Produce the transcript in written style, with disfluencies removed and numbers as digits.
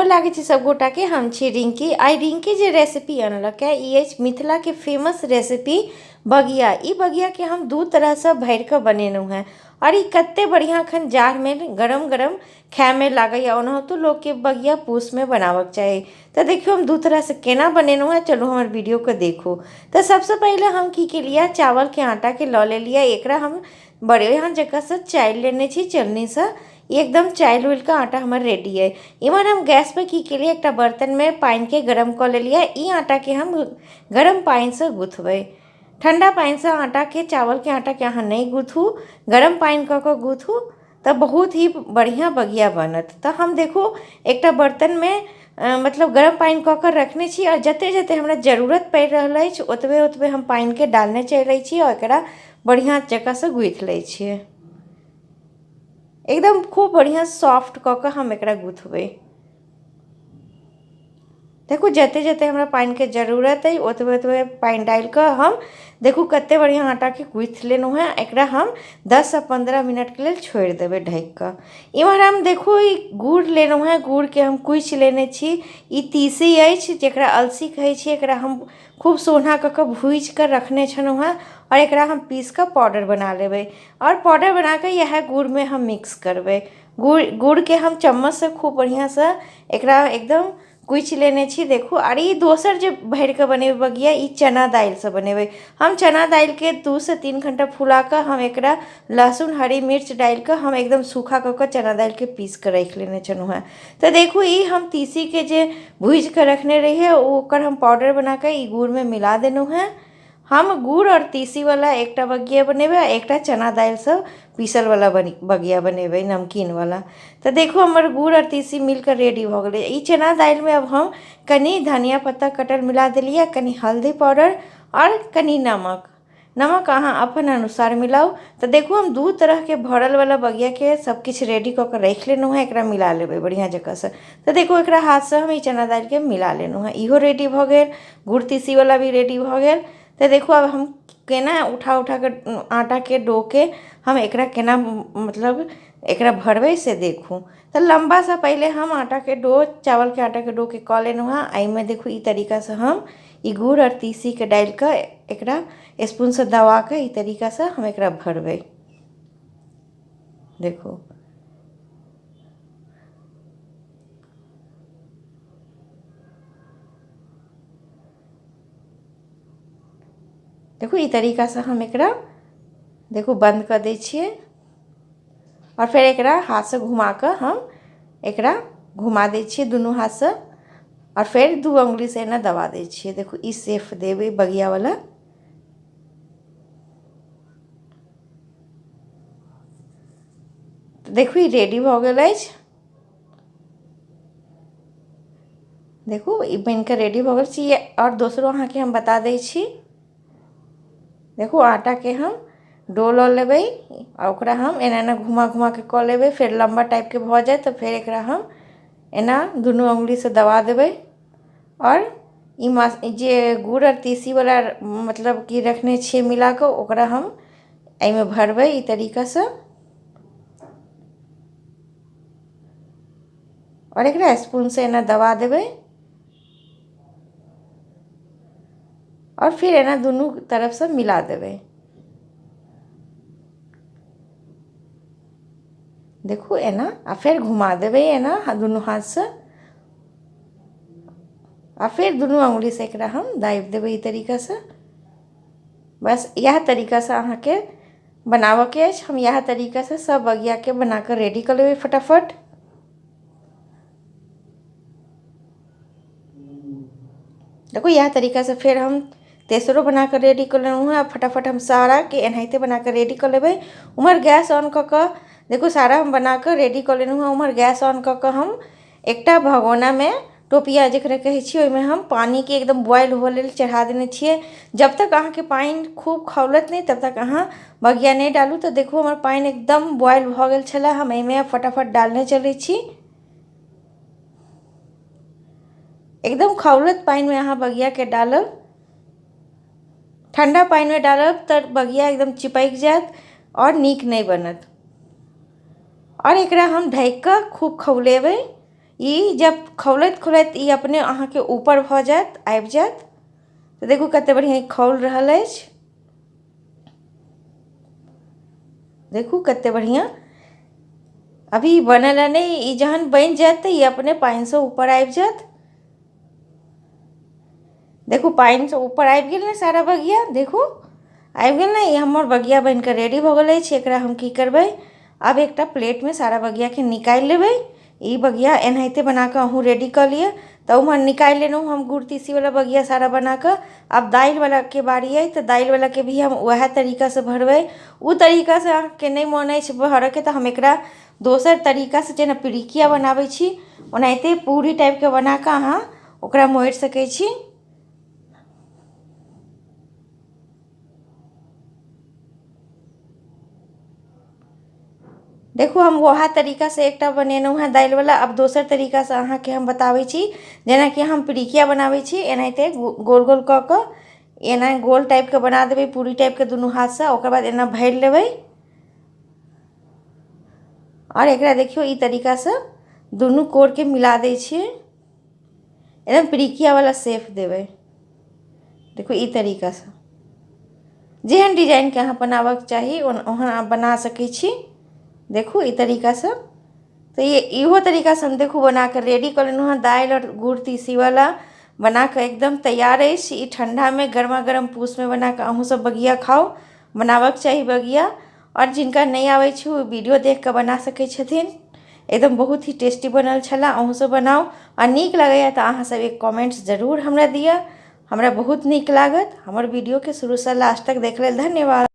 गोर लागे छी सब गोटा के। हम छी रिंकी। आई रिंकी जे रेसिपी अनलक है ई अछि मिथिला के फेमस रेसिपी बगिया। ई बगिया के हम दू तरह से भर के बनेलहुँ हैं और ई कते बढ़िया अखन जाड़ में गरम गरम खाए में लागे। ओनाहितो लोग के बगिया पूस में बनावक चाही। तो देखियो हम दू तरह से केना बनेलहुँ है, चलो हमारे वीडियो को देखो। तो सबसे पहले हम की के लिया चावल के आटा के ल ले लिया। एकरा हम बड़े यहाँ जगह से चाय लेने छी चलनी से। एकदम चाय उल का आटा हमारे रेडी है। इमर हम गैस पे की के लिए एक बर्तन में पानी के गरम कर ले लिया। ई आटा के हम गरम पानी से गूँथबै। ठंडा पानी से आटा के चावल के आटा के अहाँ नहीं गूँथू, गरम पानी कऽ के गूँथू तो बहुत ही बढ़िया बगिया बनत। तो हम देखो एक बर्तन में मतलब गरम पानी कऽ के रखने छी और जते जते हमरा जरूरत पड़ रहा है ओतबे ओतबे हम पानी के डालने चल रही छी और एकरा बढ़िया जगह से गूँथ लै छियै। एकदम खूब बढ़िया सॉफ्ट कऽ के हम एकरा गूँथबै। देखो जते जते हमरा पानी के जरूरत है ओतबे ओतबे पानी डाल कर हम देखो कते बढ़िया आटा के गूँथ लेलहुँ है। एकरा हम 10 से 15 मिनट के लिए छोड़ देवे ढक कर। इमहर हम देखो ई गुड़ लेलहुँ है। गुड़ के हम कुचि लेने छी। ई तीसी अछि जेकरा अलसी कहै छी। एकरा हम खूब सोना कऽ के भूज कर रखने छलहुँ है और एकरा हम पीस कर पाउडर बना लेबै और पाउडर बना के यह गुड़ में हम मिक्स करबै। गुड़ के हम चम्मच से खूब बढ़िया से एकरा एकदम कुचि लेने छी। देखू और ई दोसर जे भर के बनेबै बगिया ई चना दालि से बनेबै। हम चना दालि के 2 से 3 घंटा फुला कर हम एकरा लहसुन हरी मिर्च डाल कर हम एकदम सूखा कर चना दालि के पीस कर रख लेने छलहुँ है। तो देखू ई हम तीसी के जे भूज कर रखने रही है ओकर हम पाउडर बना कर ई गुड़ में मिला देलहुँ है। हम गुड़ और तीसी वाला एक बगिया बनेबै और एक चना दालि से पीसल वाला बगिया बनेबै नमकीन वाला। तो देखो हमारे गुड़ और तीसी मिलकर रेडी हो गए। ई चना दालि में अब हम कनी धनिया पत्ता कटल मिला दिलिए, कनी हल्दी पाउडर और कनी नमक अहाँ अपन अनुसार मिलाओ। तो देखो हम दू तरह के भरल वाला बगिया के सब किछ रेडी कऽ के रख लेलहुँ है। एकरा मिला लेबै बढ़िया जगह से। तो देखो एकरा हाथ से हम ई चना दालि के मिला लेलहुँ है। इहो रेडी भ गेल, गुड़ तीसी वाला भी रेडी भ गेल। तो देखो अब हम केना उठा कर आटा के डो के हम एकरा केना मतलब एकरा भरबै से देखू। तो लंबा सा पहले हम आटा के डो चावल के आटा के डो के कऽ लेलहुँ है। एहि में देखू ई तरीका से हम ई गुड़ और तीसी के डाल कर एकरा स्पून से दबा के ई तरीका से हम एकरा भरबै। देखो देखो ई तरीका से हम एकरा देखो बंद कर दै छियै और फिर एकरा हाथ से घुमा कर हम एकरा घुमा दै छियै दुनू हाथ से और फिर 2 उंगली से एना दबा दै छियै। देखो ई शेप देबै बगिया वाला। तो देखो ई रेडी भ गेल अछि। देखो ई बनकर रेडी भ गेल छी और दोसरो अहाँ के हम बता दै छी। देखो आटा के हम डो ल लेबै और ओकरा हम एना एना घुमा घुमा के कऽ लेबै। फिर लंबा टाइप के भ जाए तो फिर एकरा हम एना दुनू उंगली से दबा देबै और ई जे गुड़ और तीसी वाला मतलब कि रखने छियै मिला के ओकरा हम एहि में भरबै ई तरीका से और एकरा स्पून से एना दबा देबै और फिर एना दुनू तरफ से मिला देबै। देखो एना आ फिर घुमा देबै एना दुनू हाथ से आ फिर दुनू उंगली से एकरा हम दाबि देबै ई तरीका से। बस यह तरीका से अहाँ के बनाबऽ के अछि। हम यह तरीका से सब बगिया के बना कर रेडी कर लेबै फटाफट। देखो यह तरीका से फिर हम तेसरो बना कर रेडी कर लेलहुँ है। फटाफट हम सारा के एनाहिते बना कर रेडी कर लेबै। उमर गैस ऑन कऽ के देखो सारा हम बना कर रेडी कर लेलहुँ है। उमर गैस ऑन कऽ के हम एक भगोना में टोपिया जकरा कहै छियै ओहिमे हम पानी के एकदम बॉयल हो लेल चढ़ा देने छियै। जब तक अहाँ के पानी खूब खौलत नहीं तब तक अहाँ बगिया नहीं डालू। तो देखो हमार पानी एकदम बॉयल भ गेल छलै। हम एहि में फटाफट डालने चलै छी। एकदम खौलत पानी में अहाँ बगिया के डालब। ठंडा पानी में डालब तो बगिया एकदम चिपक जात और नीक नहीं बनत। और एकरा हम ढक कर खूब खौलेबै। ई जब खौलैत खौलैत ई अपने अहाँके ऊपर भऽ जायत, आबि जायत। तऽ देखू कते बढ़िआँ ई खौल रहल अछि। देखू कते बढ़िआँ अभी बनल है नहीं। ई जहन बनि जायत तऽ ई अपने पानि से ऊपर आबि जायत। देखू पानि से ऊपर आबि गेल ने सारा बगिया, देखू आबि गेल ने। ई हमर बगिया बनकर रेडी भऽ गेल अछि। एकरा हम की करबै, अब एकटा प्लेट में सारा बगिया के निकालि लेबै। ई बगिया एनाहिते बना कऽ अहूँ रेडी कऽ लिअ। तऽ उम्हर निकालि लेलहुँ हम गुड़ तीसी वाला बगिया सारा बना कऽ। अब दालि वाला के बारी अइ, तऽ दालि वाला के भी हम वएह तरीका से भरबै। उ तरीका से अहाँके नहीं मोन अछि भरऽ के, तऽ हम एकरा दोसर तरीका से जेना पिरिकिया बनाबै छी ओनाहिते पूरी टाइप के बना कऽ अहाँ ओकरा मोड़ि सकै छी। देखू हम वह तरीका से एकटा बनेलहुँ हैं दालि वाला। अब दोसर तरीका से अहाँके हम बताबै छी। जेना कि हम पिरिकिया बनाबै छी एनाहिते गोल गोल कऽ कऽ एना गोल टाइप के बना देबै पूरी टाइप के दुनू हाथ से। ओकर बाद एना भरि लेबै और एकरा देखियो ई तरीका से दुनू कोर के मिला दै छियै। एकदम पिरिकिया वाला शेप देबै। देखो ई तरीका से जेहन डिजाइन के अहाँ बनाबक चाही ओहन आप बना सकै छी। देखू ई तरीका से। तो ये इहो तरीका से हम देखू बना कर रेडी कर लेलहुँ हैं। दालि और गुड़ तीसी वाला बना कर एकदम तैयार अछि। ई ठंडा में गर्मा गर्म पूस में बना कर अहूँ सब बगिया खाओ। बनाबक चाही बगिया। और जिनका नहीं आबै छै वो वीडियो देख कर बना सकै छथिन। एकदम बहुत ही टेस्टी बनल छला। अहूँ सब बनाओ और नीक लगैया तऽ अहाँ सब एक कमेंट्स जरूर हमरा दिअ। हमरा बहुत नीक लागत। हमर वीडियो के शुरू से लास्ट तक देख लेल धन्यवाद।